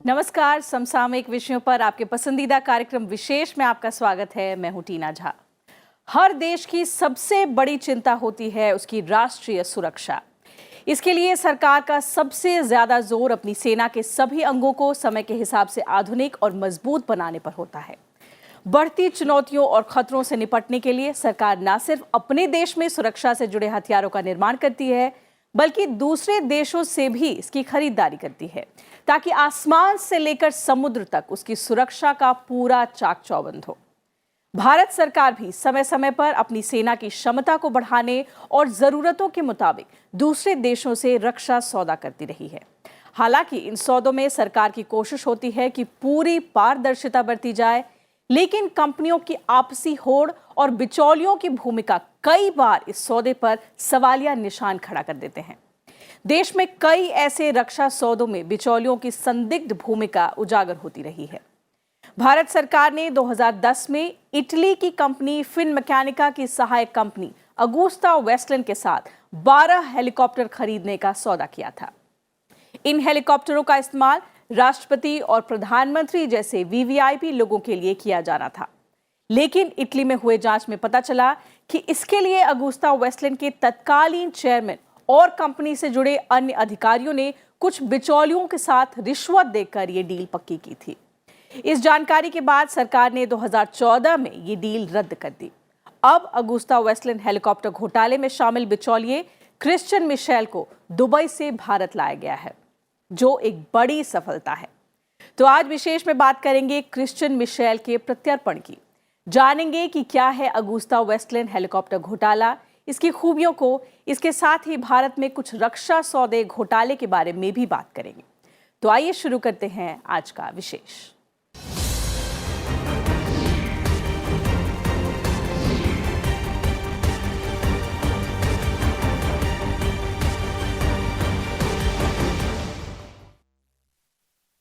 नमस्कार। समसामयिक विषयों पर आपके पसंदीदा कार्यक्रम विशेष में आपका स्वागत है। मैं हूं टीना झा। हर देश की सबसे बड़ी चिंता होती है उसकी राष्ट्रीय सुरक्षा। इसके लिए सरकार का सबसे ज्यादा जोर अपनी सेना के सभी अंगों को समय के हिसाब से आधुनिक और मजबूत बनाने पर होता है। बढ़ती चुनौतियों और खतरों से निपटने के लिए सरकार न सिर्फ अपने देश में सुरक्षा से जुड़े हथियारों का निर्माण करती है, बल्कि दूसरे देशों से भी इसकी खरीदारी करती है, ताकि आसमान से लेकर समुद्र तक उसकी सुरक्षा का पूरा चाक चौबंद हो। भारत सरकार भी समय समय पर अपनी सेना की क्षमता को बढ़ाने और जरूरतों के मुताबिक दूसरे देशों से रक्षा सौदा करती रही है। हालांकि इन सौदों में सरकार की कोशिश होती है कि पूरी पारदर्शिता बरती जाए, लेकिन कंपनियों की आपसी होड़ और बिचौलियों की भूमिका कई बार इस सौदे पर सवालिया निशान खड़ा कर देते हैं। देश में कई ऐसे रक्षा सौदों में बिचौलियों की संदिग्ध भूमिका उजागर होती रही है। भारत सरकार ने 2010 में इटली की कंपनी फिनमैकेनिका की सहायक कंपनी अगुस्ता वेस्टलैंड के साथ 12 हेलीकॉप्टर खरीदने का सौदा किया था। इन हेलीकॉप्टरों का इस्तेमाल राष्ट्रपति और प्रधानमंत्री जैसे वीवीआईपी लोगों के लिए किया जाना था, लेकिन इटली में हुए जांच में पता चला कि इसके लिए अगुस्ता वेस्टलैंड के तत्कालीन चेयरमैन और कंपनी से जुड़े अन्य अधिकारियों ने कुछ बिचौलियों के साथ रिश्वत देकर ये डील पक्की की थी। इस जानकारी के बाद सरकार ने 2014 में ये डील रद्द कर दी। अब अगुस्ता वेस्टलैंड हेलीकॉप्टर घोटाले में शामिल बिचौलिए क्रिश्चियन मिशेल को दुबई से भारत लाया गया है, जो एक बड़ी सफलता है। तो आज विशेष में बात करेंगे क्रिश्चियन मिशेल के प्रत्यर्पण की। जानेंगे कि क्या है अगुस्ता वेस्टलैंड हेलीकॉप्टर घोटाला, इसकी खूबियों को, इसके साथ ही भारत में कुछ रक्षा सौदे घोटाले के बारे में भी बात करेंगे। तो आइए शुरू करते हैं आज का विशेष।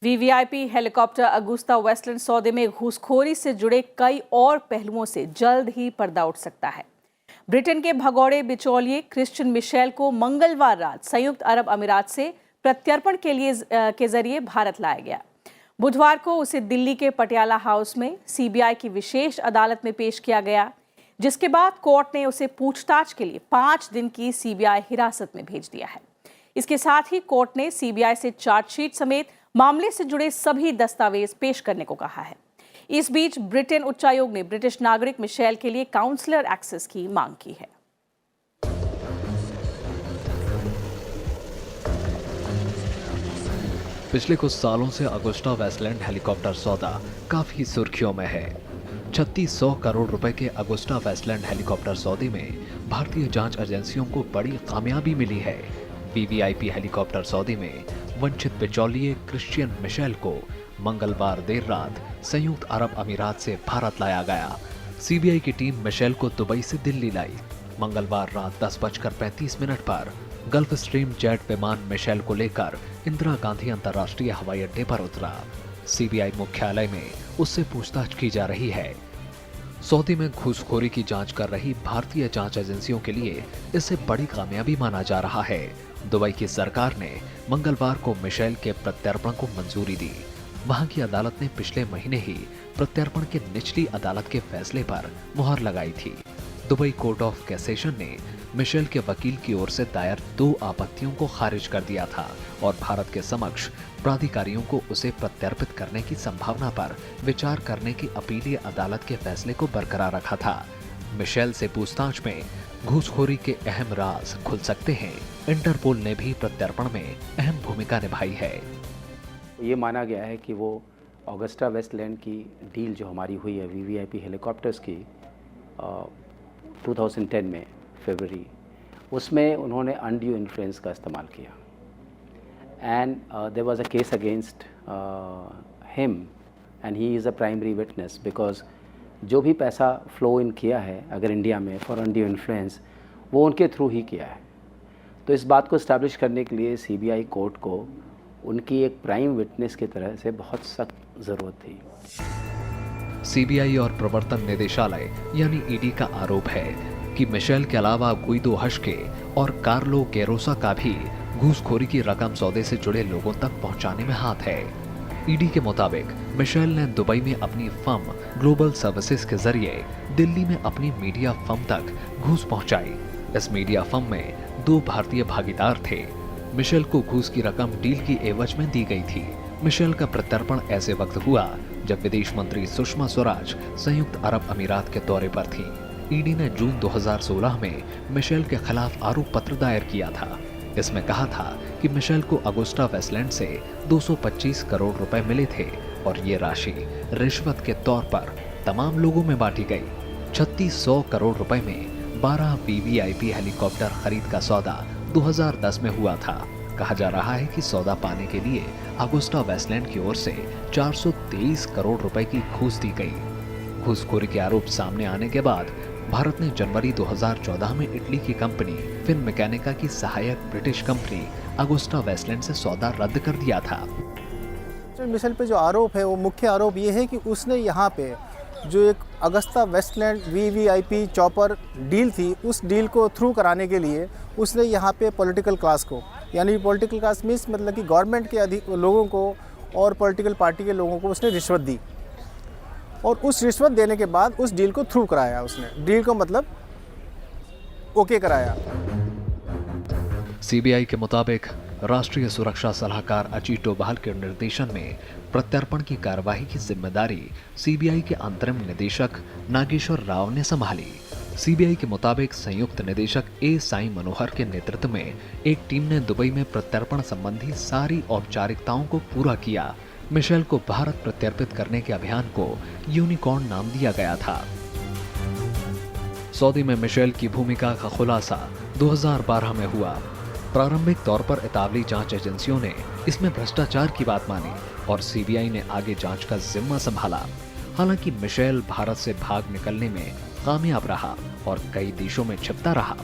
वीवीआईपी हेलीकॉप्टर अगुस्ता वेस्टलैंड सौदे में घूसखोरी से जुड़े कई और पहलुओं से जल्द ही पर्दा उठ सकता है। ब्रिटेन के भगौड़े बिचौलिए क्रिश्चियन मिशेल को मंगलवार रात संयुक्त अरब अमीरात से प्रत्यर्पण के जरिए भारत लाया गया। बुधवार को उसे दिल्ली के पटियाला हाउस में सीबीआई की विशेष अदालत में पेश किया गया, जिसके बाद कोर्ट ने उसे पूछताछ के लिए 5 दिन की सीबीआई हिरासत में भेज दिया है। इसके साथ ही कोर्ट ने सीबीआई से चार्जशीट समेत मामले से जुड़े सभी दस्तावेज पेश करने को कहा है। इस बीच ब्रिटेन उच्चायोग ने ब्रिटिश नागरिक मिशेल के लिए काउंसलर एक्सेस की मांग की है। पिछले कुछ सालों से अगुस्टा वेस्टलैंड हेलीकॉप्टर सौदा काफी सुर्खियों में है। 3600 करोड़ रुपए के अगुस्टा वेस्टलैंड हेलीकॉप्टर सौदे में भारतीय जांच एजेंसियों को बड़ी कामयाबी मिली है। वीवीआईपी हेलीकॉप्टर सौदे में वंचित बिचौलिए क्रिश्चियन मिशेल को मंगलवार देर रात संयुक्त अरब अमीरात से भारत लाया गया। सीबीआई की टीम मिशेल को दुबई से दिल्ली लाई। मंगलवार रात 10:35 पर गल्फ स्ट्रीम जेट विमान मिशेल को लेकर इंदिरा गांधी अंतर्राष्ट्रीय हवाई अड्डे पर उतरा। सीबीआई मुख्यालय में उससे पूछताछ की जा रही है। सौदे में घूसखोरी की जांच कर रही भारतीय जांच एजेंसियों के लिए इसे बड़ी कामयाबी माना जा रहा है। दुबई की सरकार ने मंगलवार को मिशेल के प्रत्यर्पण को मंजूरी दी। वहां की अदालत ने पिछले महीने ही प्रत्यर्पण के निचली अदालत के फैसले पर मुहर लगाई थी। दुबई कोर्ट ऑफ कैसेशन ने मिशेल के वकील की ओर से दायर 2 आपत्तियों को खारिज कर दिया था और भारत के समक्ष प्राधिकारियों को उसे प्रत्यर्पित करने की संभावना पर विचार करने की अपीलीय अदालत के फैसले को बरकरार रखा था। मिशेल से पूछताछ में घूसखोरी के अहम राज खुल सकते हैं। इंटरपोल ने भी प्रत्यर्पण में अहम भूमिका निभाई है। ये माना गया है कि वो ऑगस्टा वेस्टलैंड की डील जो हमारी हुई है वीवीआईपी हेलीकॉप्टर्स की 2010 में फरवरी, उसमें उन्होंने अनड्यू इन्फ्लुएंस का इस्तेमाल किया and there was a case against him and he is a primary witness because जो भी पैसा फ्लो इन किया है अगर इंडिया में फॉर अनड्यू इन्फ्लुएंस, वो उनके थ्रू ही किया है। तो इस बात को इस्टेब्लिश करने के लिए सीबीआई कोर्ट को उनकी एक प्राइम विटनेस की तरह से बहुत सख्त ज़रूरत थी। सीबीआई और प्रवर्तन निदेशालय यानी ईडी का आरोप है कि मिशेल के अलावा गुइदो हश्के और कार्लो गेरोसा का भी घूसखोरी की रकम सौदे से जुड़े लोगों तक पहुंचाने में हाथ है। ईडी के मुताबिक मिशेल ने दुबई में अपनी फर्म ग्लोबल सर्विसेज के जरिए दिल्ली में अपनी मीडिया फर्म तक घूस पहुंचाई। इस मीडिया फर्म में 2 भारतीय भागीदार थे। मिशेल को घूस की रकम डील की एवज में दी गई थी। मिशेल का प्रत्यर्पण ऐसे वक्त हुआ जब विदेश मंत्री सुषमा स्वराज संयुक्त अरब अमीरात के दौरे पर थी। ईडी ने जून 2016 में मिशेल के खिलाफ आरोप पत्र दायर किया था। इसमें कहा था कि मिशेल को अगुस्टा वेस्टलैंड से 225 करोड़ रुपए मिले थे और ये राशि रिश्वत के तौर पर तमाम लोगों में बांटी गई। 3600 करोड़ रुपए में 12 वीवीआईपी हेलीकॉप्टर खरीद का सौदा 2010 में हुआ था। कहा जा रहा है कि सौदा पाने के लिए अगुस्टा वेस्टलैंड की ओर से 423 करोड़ रुपए की घूस दी गई। घूसखोरी के आरोप सामने आने के बाद भारत ने जनवरी 2014 में इटली की कंपनी फिनमेकैनिका की सहायक ब्रिटिश कंपनी अगुस्टा वेस्टलैंड से सौदा रद्द कर दिया था। मिशेल पे जो आरोप है वो मुख्य आरोप ये है कि उसने यहाँ पे जो एक Agusta Westland VVIP chopper deal थी, उस डील को थ्रू कराने के लिए उसने यहाँ पे पॉलिटिकल क्लास को, यानी पॉलिटिकल क्लास मीन्स मतलब कि गवर्नमेंट के लोगों को और पॉलिटिकल पार्टी के लोगों को उसने रिश्वत दी और उस रिश्वत देने के बाद उस डील को थ्रू कराया। उसने डील को मतलब ओके कराया। सीबीआई के मुताबिक राष्ट्रीय सुरक्षा सलाहकार अजीत डोभाल के निर्देशन में प्रत्यर्पण की कार्यवाही की जिम्मेदारी सीबीआई के अंतरिम निदेशक नागेश्वर राव ने संभाली। सीबीआई के मुताबिक संयुक्त निदेशक ए साई मनोहर के नेतृत्व में एक टीम ने दुबई में प्रत्यर्पण संबंधी सारी औपचारिकताओं को पूरा किया। मिशेल को भारत प्रत्यर्पित करने के अभियान को यूनिकॉर्न नाम दिया गया था। सऊदी में मिशेल की भूमिका का खुलासा 2012 में हुआ। प्रारंभिक तौर पर इतालवी जांच एजेंसियों ने इसमें भ्रष्टाचार की बात मानी और सीबीआई ने आगे जांच का जिम्मा संभाला। हालांकि मिशेल भारत से भाग निकलने में कामयाब रहा और कई देशों में छिपता रहा।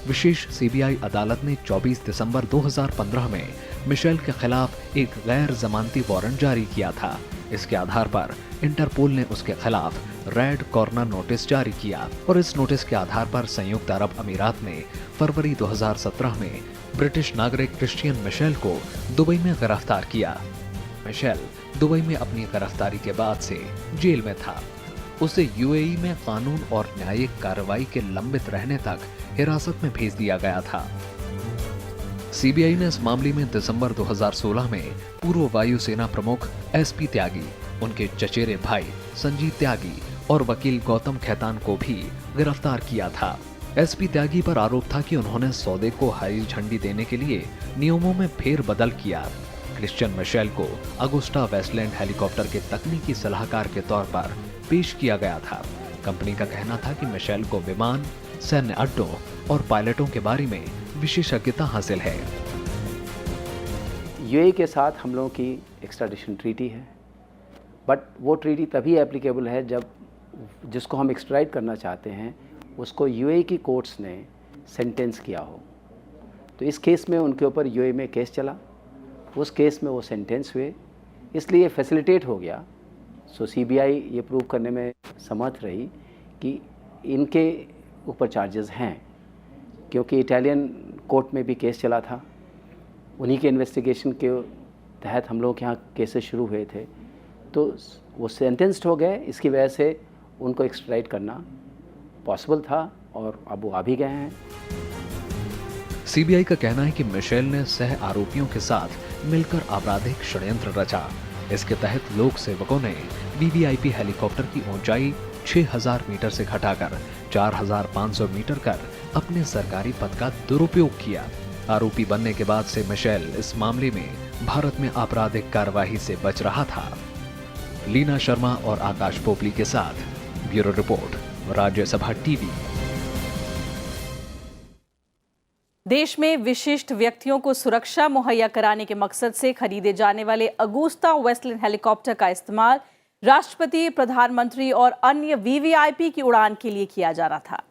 विशेष सीबीआई अदालत ने 24 दिसंबर 2015 में मिशेल के खिलाफ एक गैर जमानती वारंट जारी किया था। इसके आधार पर इंटरपोल ने उसके खिलाफ रेड कॉर्नर नोटिस जारी किया और इस नोटिस के आधार पर संयुक्त अरब अमीरात ने फरवरी 2017 में ब्रिटिश नागरिक क्रिश्चियन मिशेल को दुबई में गिरफ्तार किया। मिशेल दुबई में अपनी गिरफ्तारी के बाद से जेल में था। उसे यूएई में कानून और न्यायिक कार्रवाई के लंबित रहने तक हिरासत में भेज दिया गया था। सीबीआई ने इस मामले में दिसंबर 2016 में पूर्व वायुसेना प्रमुख एसपी त्यागी, उनके चचेरे भाई संजीव त्यागी और वकील गौतम खैतान को भी गिरफ्तार किया था। एसपी त्यागी पर आरोप था कि उन्होंने सौदे को हरी झंडी देने के लिए नियमों में फेरबदल किया। क्रिश्चियन मिशेल को अगुस्टा वेस्टलैंड हेलीकॉप्टर के तकनीकी सलाहकार के तौर पर पेश किया गया था। कंपनी का कहना था कि मिशेल को विमान, सैन्य अड्डों और पायलटों के बारे में विशेषज्ञता हासिल है। यूएई के साथ हम लोगों की एक्स्ट्राडिशन ट्रीटी है, बट वो ट्रीटी तभी एप्लीकेबल है जब जिसको हम एक्स्ट्राइड करना चाहते हैं उसको यूएई की कोर्ट्स ने सेंटेंस किया हो। तो इस केस में उनके ऊपर यूएई में केस चला, उस केस में वो सेंटेंस हुए, इसलिए फैसिलिटेट हो गया। सो सीबीआई ये प्रूव करने में समर्थ रही कि इनके ऊपर चार्जेस हैं, क्योंकि इटालियन कोर्ट में भी केस चला था। उन्हीं के इन्वेस्टिगेशन के तहत हम लोग के यहाँ केसेस शुरू हुए थे, तो वो सेंटेंस्ड हो गए। इसकी वजह से उनको एक्स्ट्राइड करना पॉसिबल था और अब वो आ भी गए हैं। सीबीआई का कहना है कि मिशेल ने सह आरोपियों के साथ मिलकर आपराधिक षड्यंत्र रचा। इसके तहत लोक सेवकों ने वीवीआईपी हेलीकॉप्टर की ऊंचाई 6000 मीटर से घटाकर 4500 मीटर कर अपने सरकारी पद का दुरुपयोग किया। आरोपी बनने के बाद से मिशेल इस मामले में भारत में आपराधिक कार्यवाही से बच रहा था। लीना शर्मा और आकाश पोपली के साथ ब्यूरो रिपोर्ट, राज्यसभा टीवी। देश में विशिष्ट व्यक्तियों को सुरक्षा मुहैया कराने के मकसद से खरीदे जाने वाले अगुस्टा वेस्टलैंड हेलीकॉप्टर का इस्तेमाल राष्ट्रपति, प्रधानमंत्री और अन्य वीवीआईपी की उड़ान के लिए किया जा रहा था।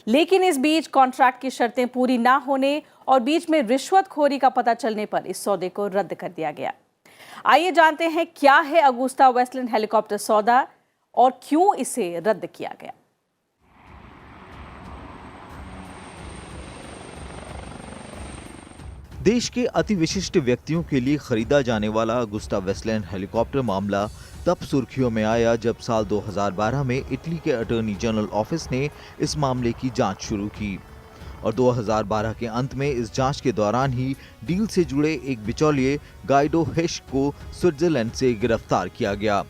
लेकिन इस बीच कॉन्ट्रैक्ट की शर्तें पूरी ना होने और बीच में रिश्वतखोरी का पता चलने पर इस सौदे को रद्द कर दिया गया। आइए जानते हैं क्या है अगुस्टा वेस्टलैंड हेलीकॉप्टर सौदा और क्यों इसे रद्द किया गया। देश के अति विशिष्ट व्यक्तियों के लिए खरीदा जाने वाला अगुस्टा वेस्टलैंड हेलीकॉप्टर मामला तब सुर्खियों में आया जब साल 2012 में इटली के अटॉर्नी जनरल ऑफिस ने इस मामले की जांच शुरू की और 2012 के अंत में इस जांच के दौरान ही डील से जुड़े एक बिचौलिए गाइडो हिश्क को स्विट्जरलैंड से गिरफ्तार किया गया।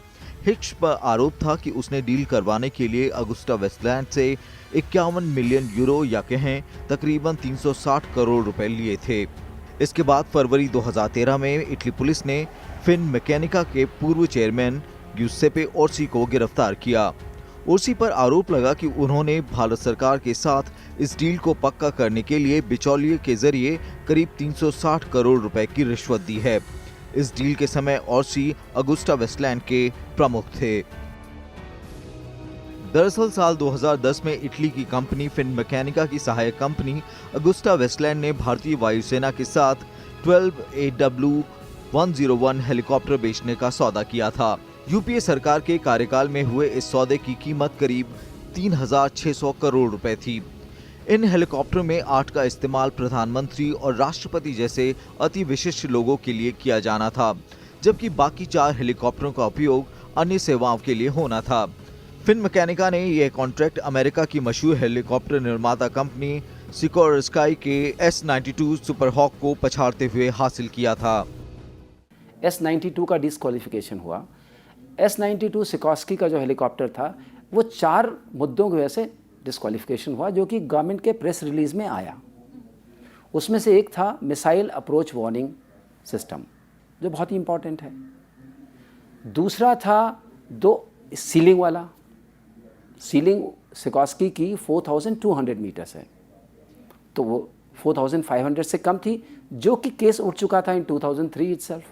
हिश्क पर आरोप था कि उसने डील करवाने के लिए अगुस्टा वेस्टलैंड से 51 मिलियन यूरो या कहें तकरीबन 360 करोड़ रुपए लिए थे। इसके बाद फरवरी 2013 में इटली पुलिस ने फिनमेकैनिका के पूर्व चेयरमैन गिउसेप्पे ओर्सी को गिरफ्तार किया। ओर्सी पर आरोप लगा कि उन्होंने भारत सरकार के साथ इस डील को पक्का करने के लिए बिचौलिए के जरिए करीब 360 करोड़ रुपए की रिश्वत दी है। इस डील के समय ओर्सी अगुस्टा वेस्टलैंड के प्रमुख थे। दरअसल साल 2010 में इटली की कंपनी फिनमेकैनिका की सहायक कंपनी अगुस्टा वेस्टलैंड ने भारतीय वायुसेना के साथ 12 AW101 हेलीकॉप्टर बेचने का सौदा किया था। यूपीए सरकार के कार्यकाल में हुए इस सौदे की कीमत करीब 3,600 करोड़ रुपए थी। इन हेलीकॉप्टर में 8 का इस्तेमाल प्रधानमंत्री और राष्ट्रपति जैसे अति विशिष्ट लोगों के लिए किया जाना था, जबकि बाकी 4 हेलीकॉप्टरों का उपयोग अन्य सेवाओं के लिए होना था। फिनमेकैनिका ने यह कॉन्ट्रैक्ट अमेरिका की मशहूर हेलीकॉप्टर निर्माता कंपनी सिकोर्स्काई के S-92 सुपरहॉक को पछाड़ते हुए हासिल किया था। S-92 का डिस्क्वालिफिकेशन हुआ। S-92 सिकोर्स्की का जो हेलीकॉप्टर था वो 4 मुद्दों की वजह से डिस्क्वालिफिकेशन हुआ, जो कि गवर्नमेंट के प्रेस रिलीज में आया। उसमें से एक था मिसाइल अप्रोच वार्निंग सिस्टम, जो बहुत ही इंपॉर्टेंट है। दूसरा था सीलिंग वाला। सीलिंग सिकोर्स्की की 4,200 मीटर्स है, तो वो 4,500 से कम थी, जो कि केस उठ चुका था इन 2003 इटसेल्फ।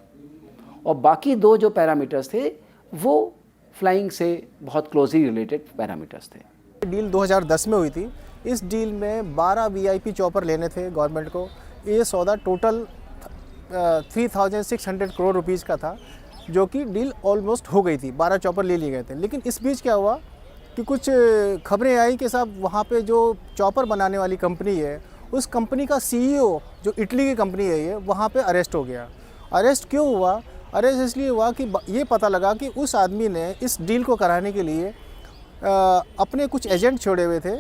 और बाकी 2 जो पैरामीटर्स थे वो फ्लाइंग से बहुत क्लोजली रिलेटेड पैरामीटर्स थे। डील 2010 में हुई थी। इस डील में 12 वीआईपी चॉपर लेने थे गवर्नमेंट को। ये सौदा टोटल 3,600 करोड़ रुपीज़ का था, जो कि डील ऑलमोस्ट हो गई थी। 12 चॉपर ले लिए गए थे। लेकिन इस बीच क्या हुआ कि कुछ खबरें आई कि साहब वहाँ पे जो चॉपर बनाने वाली कंपनी है, उस कंपनी का सीईओ, जो इटली की कंपनी है ये, वहाँ पे अरेस्ट हो गया। अरेस्ट क्यों हुआ? अरेस्ट इसलिए हुआ कि ये पता लगा कि उस आदमी ने इस डील को कराने के लिए अपने कुछ एजेंट छोड़े हुए थे,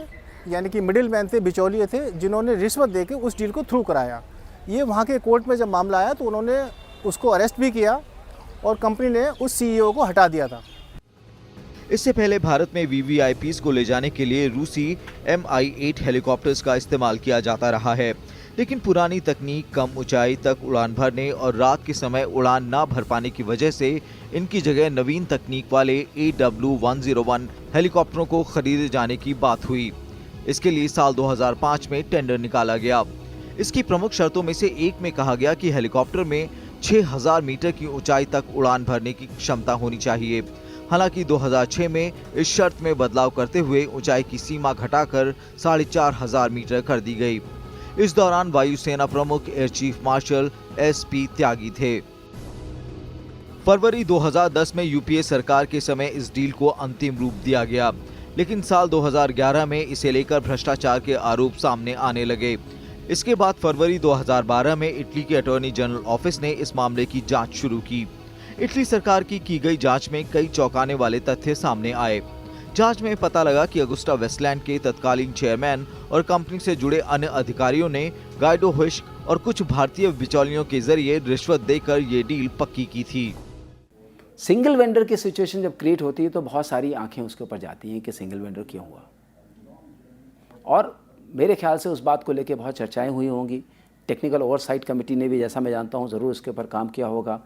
यानी कि मिडिल मैन थे, बिचौलिए थे, जिन्होंने रिश्वत देके उस डील को थ्रू कराया। ये वहाँ के कोर्ट में जब मामला आया तो उन्होंने उसको अरेस्ट भी किया और कंपनी ने उस सीईओ को हटा दिया था। इससे पहले भारत में वीवीआईपीज़ को ले जाने के लिए रूसी Mi-8 हेलीकॉप्टर्स का इस्तेमाल किया जाता रहा है, लेकिन पुरानी तकनीक, कम ऊंचाई तक उड़ान भरने और रात के समय उड़ान ना भर पाने की वजह से इनकी जगह नवीन तकनीक वाले AW101 हेलीकॉप्टरों को खरीदे जाने की बात हुई। इसके लिए साल 2005 में टेंडर निकाला गया। इसकी प्रमुख शर्तों में से एक में कहा गया कि हेलीकॉप्टर में 6,000 मीटर की ऊंचाई तक उड़ान भरने की क्षमता होनी चाहिए। हालांकि 2006 में इस शर्त में बदलाव करते हुए ऊंचाई की सीमा घटाकर 4,500 मीटर कर दी गई। इस दौरान वायुसेना प्रमुख एयर चीफ मार्शल SP त्यागी थे। फरवरी 2010 में यूपीए सरकार के समय इस डील को अंतिम रूप दिया गया, लेकिन साल 2011 में इसे लेकर भ्रष्टाचार के आरोप सामने आने लगे। इसके बाद फरवरी 2012 में इटली के अटॉर्नी जनरल ऑफिस ने इस मामले की जांच शुरू की। इटली सरकार की गई जांच में कई चौंकाने वाले तथ्य सामने आए। जांच में पता लगा कि अगुस्टा वेस्टलैंड के तत्कालीन चेयरमैन और कंपनी से जुड़े अन्य अधिकारियों ने गाइडो हिश्क और कुछ भारतीय बिचौलियों के जरिए रिश्वत देकर ये डील पक्की की थी। सिंगल वेंडर की सिचुएशन जब क्रिएट होती है तो बहुत सारी आंखें उसके ऊपर जाती हैं कि सिंगल वेंडर क्यों हुआ, और मेरे ख्याल से उस बात को लेकर बहुत चर्चाएं हुई होंगी। टेक्निकल ओवरसाइट कमेटी ने भी, जैसा मैं जानता हूं, ज़रूर उसके ऊपर काम किया होगा।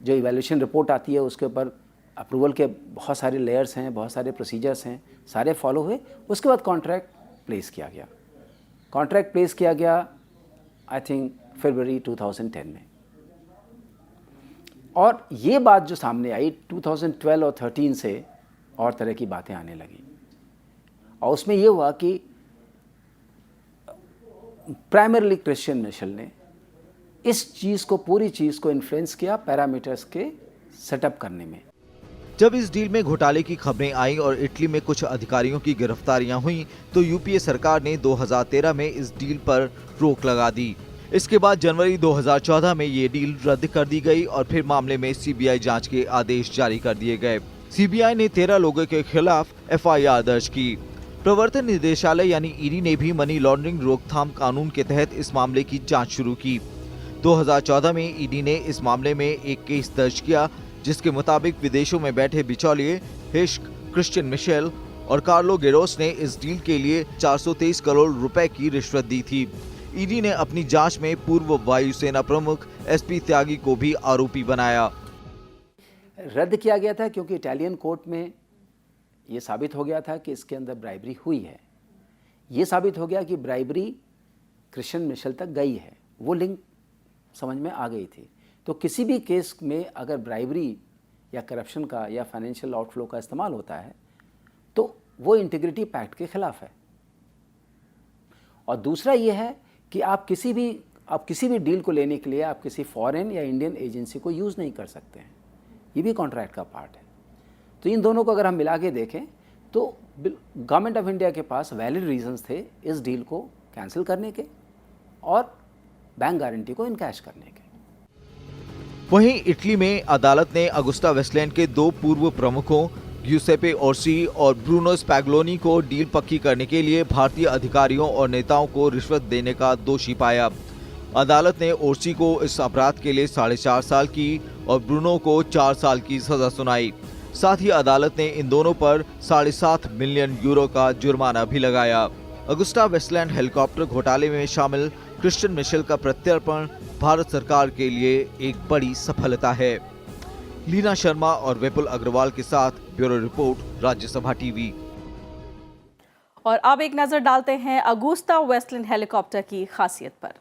जो इवैल्यूएशन रिपोर्ट आती है उसके ऊपर अप्रूवल के बहुत सारे लेयर्स हैं, बहुत सारे प्रोसीजर्स हैं, सारे फॉलो हुए। उसके बाद कॉन्ट्रैक्ट प्लेस किया गया। कॉन्ट्रैक्ट प्लेस किया गया आई थिंक फरवरी 2010 में। और ये बात जो सामने आई 2012 और 13 से और तरह की बातें आने लगी, और उसमें ये हुआ कि प्राइमरली क्रिश्चियन मिशेल ने इस चीज़ को, पूरी चीज़ को इन्फ्लुएंस किया पैरामीटर्स के सेटअप करने में। जब इस डील में घोटाले की खबरें आई और इटली में कुछ अधिकारियों की गिरफ्तारियां हुई तो यूपीए सरकार ने 2013 में इस डील पर रोक लगा दी। इसके बाद जनवरी 2014 में ये डील रद्द कर दी गई और फिर मामले में सीबीआई जांच के आदेश जारी कर दिए गए। सीबीआई ने 13 लोगों के खिलाफ एफआईआर दर्ज की। प्रवर्तन निदेशालय यानी ईडी ने भी मनी लॉन्ड्रिंग रोकथाम कानून के तहत इस मामले की जांच शुरू की। 2014 में ईडी ने इस मामले में एक केस दर्ज किया, जिसके मुताबिक विदेशों में बैठे बिचौलिए हिश्क, क्रिश्चियन मिशेल और कार्लो गेरोस ने इस डील के लिए 423 करोड़ रुपए की रिश्वत दी थी। ईडी ने अपनी जांच में पूर्व वायुसेना प्रमुख एसपी त्यागी को भी आरोपी बनाया। रद्द किया गया था क्योंकि इटालियन कोर्ट में ये साबित हो गया था कि इसके अंदर ब्राइबरी हुई है। ये साबित हो गया कि ब्राइबरी क्रिश्चियन मिशेल तक गई है, वो लिंक समझ में आ गई थी। तो किसी भी केस में अगर ब्राइबरी या करप्शन का या फाइनेंशियल आउटफ्लो का इस्तेमाल होता है तो वो इंटीग्रिटी पैक्ट के खिलाफ है। और दूसरा ये है कि आप किसी भी डील को लेने के लिए आप किसी फॉरेन या इंडियन एजेंसी को यूज़ नहीं कर सकते हैं। ये भी कॉन्ट्रैक्ट का पार्ट है। तो इन दोनों को अगर हम मिला के देखें तो गवर्नमेंट ऑफ इंडिया के पास वैलिड रीजंस थे इस डील को कैंसिल करने के और बैंक गारंटी को इनकैश करने के। वहीं इटली में अदालत ने अगुस्टा वेस्टलैंड के 2 पूर्व प्रमुखों गियुसेप्पे ओर्सी और ब्रूनो स्पैगलोनी को डील पक्की करने के लिए भारतीय अधिकारियों और नेताओं को रिश्वत देने का दोषी पाया। अदालत ने ओर्सी को इस अपराध के लिए 4.5 साल की और ब्रूनो को 4 साल की सजा सुनाई। साथ ही अदालत ने इन दोनों पर 7.5 मिलियन यूरो का जुर्माना भी लगाया। अगुस्टा वेस्टलैंड हेलीकॉप्टर घोटाले में शामिल क्रिश्चियन मिशेल का प्रत्यर्पण भारत सरकार के लिए एक बड़ी सफलता है। लीना शर्मा और विपुल अग्रवाल के साथ ब्यूरो रिपोर्ट, राज्यसभा टीवी। और अब एक नजर डालते हैं अगुस्टा वेस्टलैंड हेलीकॉप्टर की खासियत पर।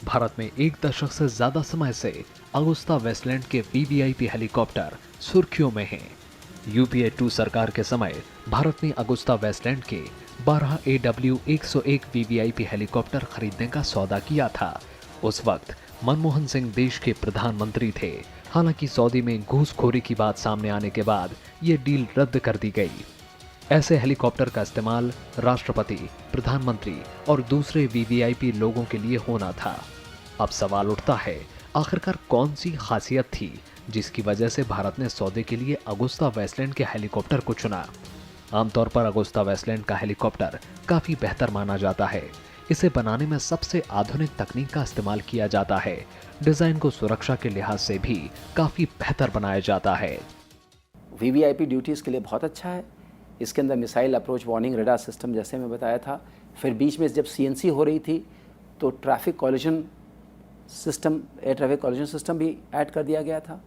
भारत में 1 दशक से ज्यादा समय से अगुस्टा वेस्टलैंड के वीवीआईपी हेलीकॉप्टर सुर्खियों में हैं। यूपीए 2 सरकार के समय भारत ने अगुस्टा वेस्टलैंड के 12 AW101 वीवीआईपी हेलीकॉप्टर खरीदने का सौदा किया था। उस वक्त मनमोहन सिंह देश के प्रधानमंत्री थे। हालांकि सौदे में घूसखोरी की बात सामने आने के बाद ये डील रद्द कर दी गई। ऐसे हेलीकॉप्टर का इस्तेमाल राष्ट्रपति, प्रधानमंत्री और दूसरे वीवीआईपी लोगों के लिए होना था। अब सवाल उठता है, आखिरकार कौन सी खासियत थी जिसकी वजह से भारत ने सौदे के लिए अगुस्टा वेस्टलैंड के हेलीकॉप्टर को चुना। आमतौर पर अगुस्टा वेस्टलैंड का हेलीकॉप्टर काफी बेहतर माना जाता है। इसे बनाने में सबसे आधुनिक तकनीक का इस्तेमाल किया जाता है। डिजाइन को सुरक्षा के लिहाज से भी काफी बेहतर बनाया जाता है। वीवीआईपी ड्यूटीज के लिए बहुत अच्छा है। इसके अंदर missile approach warning radar system जैसे मैं बताया था। फिर बीच में जब सीएनसी हो रही थी तो traffic collision system, air traffic collision system भी ऐड कर दिया गया था।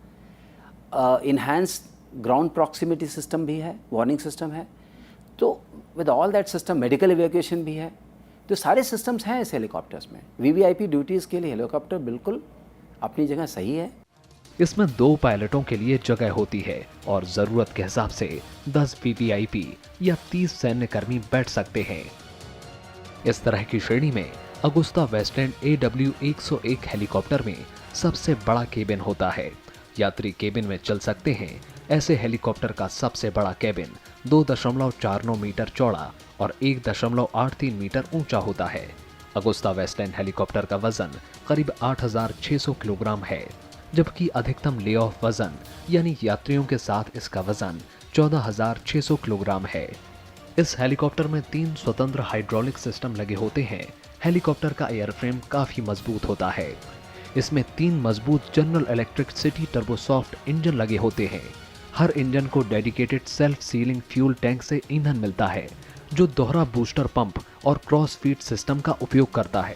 इन्हांस्ड ग्राउंड प्रॉक्सिमिटी सिस्टम भी है, वार्निंग सिस्टम है। तो with all that system medical evacuation भी है। तो सारे सिस्टम्स हैं इस हेलीकॉप्टर्स में। वीवीआईपी ड्यूटीज़ के लिए हेलीकॉप्टर बिल्कुल अपनी जगह सही है। इसमें 2 पायलटों के लिए जगह होती है और जरूरत के हिसाब से 10 वीवीआईपी या 30 सैन्य कर्मी बैठ सकते हैं। इस तरह की श्रेणी में अगुस्टा वेस्टलैंड AW101 हेलीकॉप्टर में सबसे बड़ा केबिन होता है। यात्री केबिन में चल सकते हैं। ऐसे हेलीकॉप्टर का सबसे बड़ा केबिन 2.49 मीटर चौड़ा और 1.83 मीटर ऊंचा होता है। अगुस्टा वेस्टलैंड हेलीकॉप्टर का वजन करीब 8,600 किलोग्राम है, जबकि अधिकतम ले ऑफ वजन यानी यात्रियों के साथ इसका वजन 14,600 किलोग्राम है। इस हेलीकॉप्टर में 3 स्वतंत्र हाइड्रोलिक सिस्टम लगे होते हैं। हेलीकॉप्टर का एयरफ्रेम काफी मजबूत होता है। इसमें 3 मजबूत जनरल इलेक्ट्रिक सिटी टर्बोसॉफ्ट इंजन लगे होते हैं। हर इंजन को dedicated self ceiling fuel tank से ईंधन मिलता है, जो दोहरा बूस्टर पंप और क्रॉस फीड सिस्टम का उपयोग करता है।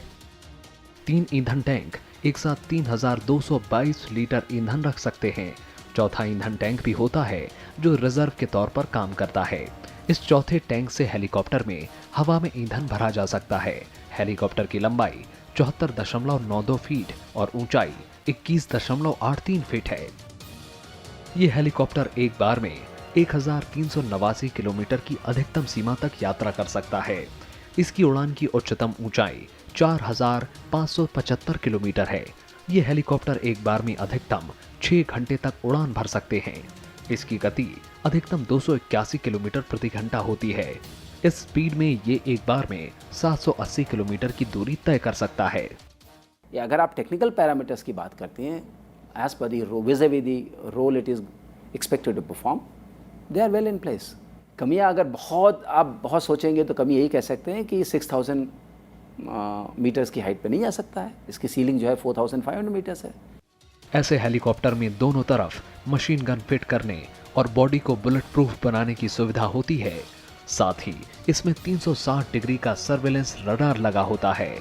3 ईंधन टैंक एक साथ 3,222 लीटर ईंधन रख सकते हैं। चौथा ईंधन टैंक भी होता है जो रिजर्व के तौर पर काम करता है। इस चौथे टैंक से हेलीकॉप्टर में हवा में ईंधन भरा जा सकता है। हेलीकॉप्टर की लंबाई 74.92 फीट और ऊंचाई 21.83 फीट है। ये हेलीकॉप्टर एक बार में 1,389 किलोमीटर की अधिकतम सीमा तक यात्रा कर सकता है। इसकी उड़ान की उच्चतम ऊंचाई 4,575 किलोमीटर है। ये हेलीकॉप्टर एक बार में अधिकतम 6 घंटे तक उड़ान भर सकते हैं। इसकी गति अधिकतम 281 किलोमीटर प्रति घंटा होती है। इस स्पीड में ये एक बार में 780 किलोमीटर की दूरी तय कर सकता है। या अगर आप टेक्निकल पैरामीटर्स की बात करते हैं, एज पर the vis-a-vis the role it is expected to perform, they are well in place. कमियां अगर आप बहुत सोचेंगे तो कमी यही कह सकते हैं कि 6000 मीटर्स की हाइट पे नहीं जा सकता है। इसकी सीलिंग जो है 4500 मीटर्स है। ऐसे हेलीकॉप्टर में दोनों तरफ मशीन गन फिट करने और बॉडी को बुलेट प्रूफ बनाने की सुविधा होती है। साथ ही इसमें 360 डिग्री का सर्वेलेंस रडार लगा होता है।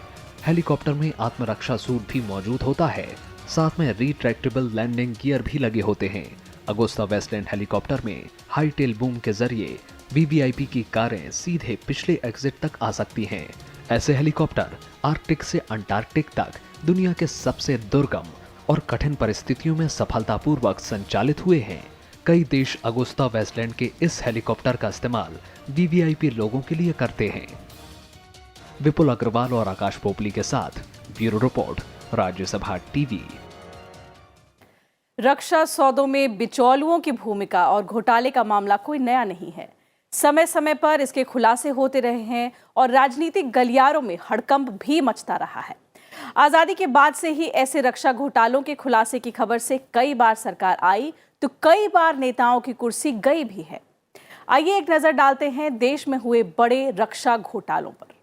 हेलीकॉप्टर में आत्मरक्षा सूट भी मौजूद होता है। साथ में रिट्रैक्टेबल लैंडिंग गियर भी लगे होते हैं। अगुस्ता वेस्टलैंड हेलीकॉप्टर में हाई टेल बूम के जरिए वीवीआईपी की कारें सीधे पिछले एग्जिट तक आ सकती हैं। ऐसे हेलीकॉप्टर आर्कटिक से अंटार्कटिक तक दुनिया के सबसे दुर्गम और कठिन परिस्थितियों में सफलतापूर्वक संचालित हुए हैं। कई देश अगुस्ता वेस्टलैंड के इस हेलीकॉप्टर का इस्तेमाल वीवीआईपी लोगों के लिए करते हैं। विपुल अग्रवाल और आकाश पोपली के साथ ब्यूरो रिपोर्ट, राज्यसभा टीवी। रक्षा सौदों में बिचौलुओं की भूमिका और घोटाले का मामला कोई नया नहीं है। समय समय पर इसके खुलासे होते रहे हैं और राजनीतिक गलियारों में हड़कंप भी मचता रहा है। आजादी के बाद से ही ऐसे रक्षा घोटालों के खुलासे की खबर से कई बार सरकार आई तो कई बार नेताओं की कुर्सी गई भी है। आइए एक नजर डालते हैं देश में हुए बड़े रक्षा घोटालों पर।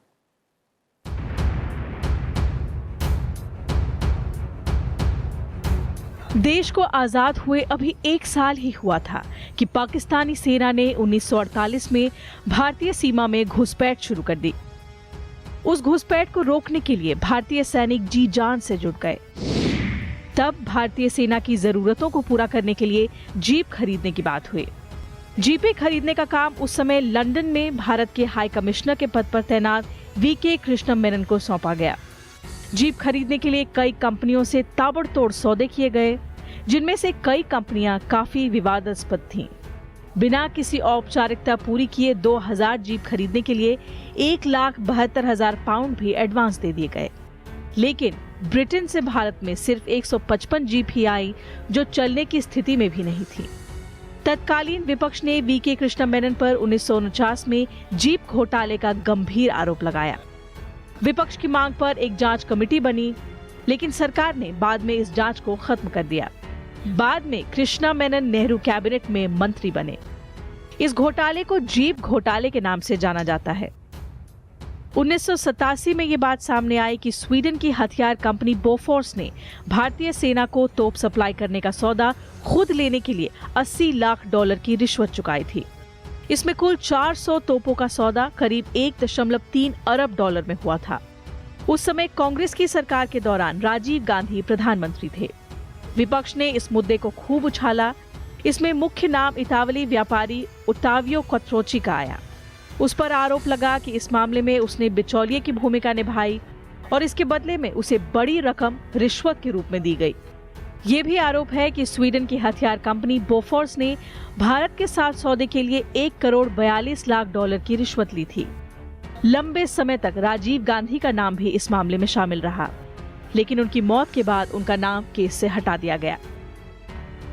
देश को आजाद हुए अभी 1 साल ही हुआ था कि पाकिस्तानी सेना ने 1948 में भारतीय सीमा में घुसपैठ शुरू कर दी। उस घुसपैठ को रोकने के लिए भारतीय सैनिक जी जान से जुट गए। तब भारतीय सेना की जरूरतों को पूरा करने के लिए जीप खरीदने की बात हुई। जीपें खरीदने का काम उस समय लंदन में भारत के हाई कमिश्नर के पद पर तैनात वीके कृष्ण मेनन को सौंपा गया। जीप खरीदने के लिए कई कंपनियों से ताबड़तोड़ सौदे किए गए, जिनमें से कई कंपनियां काफी विवादास्पद थीं। बिना किसी औपचारिकता पूरी किए 2000 जीप खरीदने के लिए 1,72,000 पाउंड भी एडवांस दे दिए गए। लेकिन ब्रिटेन से भारत में सिर्फ 155 जीप ही आई, जो चलने की स्थिति में भी नहीं थी। तत्कालीन विपक्ष ने वीके कृष्ण मेनन पर 1949 में जीप घोटाले का गंभीर आरोप लगाया। विपक्ष की मांग पर एक जांच कमेटी बनी, लेकिन सरकार ने बाद में इस जांच को खत्म कर दिया। बाद में कृष्णा मेनन नेहरू कैबिनेट में मंत्री बने। इस घोटाले को जीप घोटाले के नाम से जाना जाता है। 1987 में ये बात सामने आई कि स्वीडन की हथियार कंपनी बोफोर्स ने भारतीय सेना को तोप सप्लाई करने का सौदा खुद लेने के लिए $80 लाख की रिश्वत चुकाई थी। इसमें कुल 400 तोपों का सौदा करीब $1.3 अरब में हुआ था। उस समय कांग्रेस की सरकार के दौरान राजीव गांधी प्रधानमंत्री थे। विपक्ष ने इस मुद्दे को खूब उछाला। इसमें मुख्य नाम इतावली व्यापारी ओट्टावियो क्वात्रोची का आया। उस पर आरोप लगा कि इस मामले में उसने बिचौलिए की भूमिका निभाई और इसके बदले में उसे बड़ी रकम रिश्वत के रूप में दी गई। ये भी आरोप है कि स्वीडन की हथियार कंपनी बोफोर्स ने भारत के साथ सौदे के लिए $1.42 करोड़ की रिश्वत ली थी। लंबे समय तक राजीव गांधी का नाम भी इस मामले में शामिल रहा, लेकिन उनकी मौत के बाद उनका नाम केस से हटा दिया गया।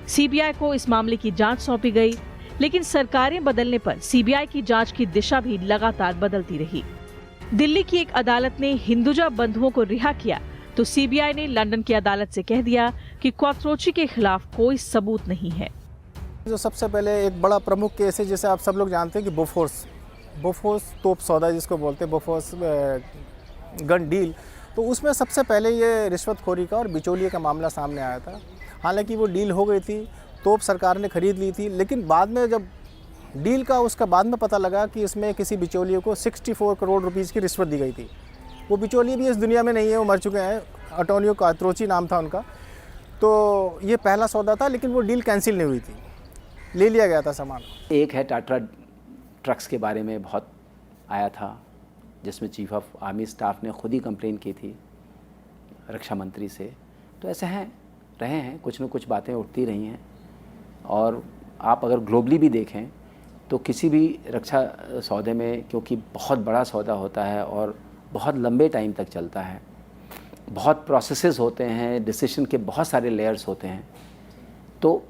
सीबीआई को इस मामले की जांच सौंपी गई, लेकिन सरकारें बदलने पर सीबीआई की जांच की दिशा भी लगातार बदलती रही। दिल्ली की एक अदालत ने हिंदुजा बंधुओं को रिहा किया तो सीबीआई ने लंदन की अदालत से कह दिया कि क्वात्रोची के खिलाफ कोई सबूत नहीं है। जो सबसे पहले एक बड़ा प्रमुख केस है, जैसे आप सब लोग जानते हैं कि बोफोर्स तोप सौदा जिसको बोलते हैं, बोफोर्स गन डील, तो उसमें सबसे पहले ये रिश्वतखोरी का और बिचौलिए का मामला सामने आया था। हालांकि वो डील हो गई थी, तोप सरकार ने खरीद ली थी, लेकिन बाद में जब डील का उसका बाद में पता लगा कि इसमें किसी बिचौलिए को 64 करोड़ रुपीस की रिश्वत दी गई थी। वो बिचौलिए भी इस दुनिया में नहीं है, वो मर चुके हैं। अटोनियो क्वात्रोची नाम था उनका। तो ये पहला सौदा था, लेकिन वो डील कैंसिल नहीं हुई थी, ले लिया गया था सामान। एक है टाटा ट्रक्स के बारे में बहुत आया था, जिसमें चीफ ऑफ आर्मी स्टाफ ने खुद ही कंप्लेन की थी रक्षा मंत्री से। तो ऐसे रहे हैं कुछ न कुछ बातें उठती रही हैं। और आप अगर ग्लोबली भी देखें तो किसी भी रक्षा सौदे में, क्योंकि बहुत बड़ा सौदा होता है और बहुत लंबे टाइम तक चलता है, बहुत प्रोसेसेस होते हैं, डिसीजन के बहुत सारे लेयर्स होते हैं, तो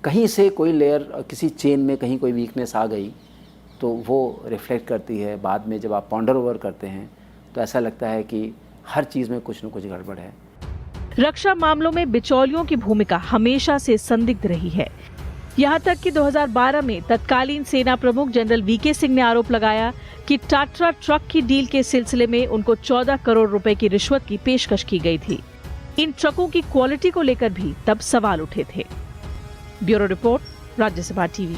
कहीं से कोई लेयर, किसी चेन में कहीं कोई वीकनेस आ गई तो वो रिफ्लेक्ट करती है। बाद में जब आप पॉन्डर ओवर करते हैं तो ऐसा लगता है कि हर चीज़ में कुछ न कुछ गड़बड़ है। रक्षा मामलों में बिचौलियों की भूमिका हमेशा से संदिग्ध रही है। यहाँ तक कि 2012 में तत्कालीन सेना प्रमुख जनरल वीके सिंह ने आरोप लगाया कि टाटा ट्रक की डील के सिलसिले में उनको 14 करोड़ रुपए की रिश्वत की पेशकश की गई थी। इन ट्रकों की क्वालिटी को लेकर भी तब सवाल उठे थे। Bureau report, Rajya Sabha TV.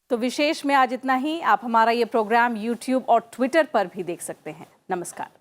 तो विशेष में आज इतना ही। आप हमारा ये प्रोग्राम YouTube और Twitter पर भी देख सकते हैं। नमस्कार।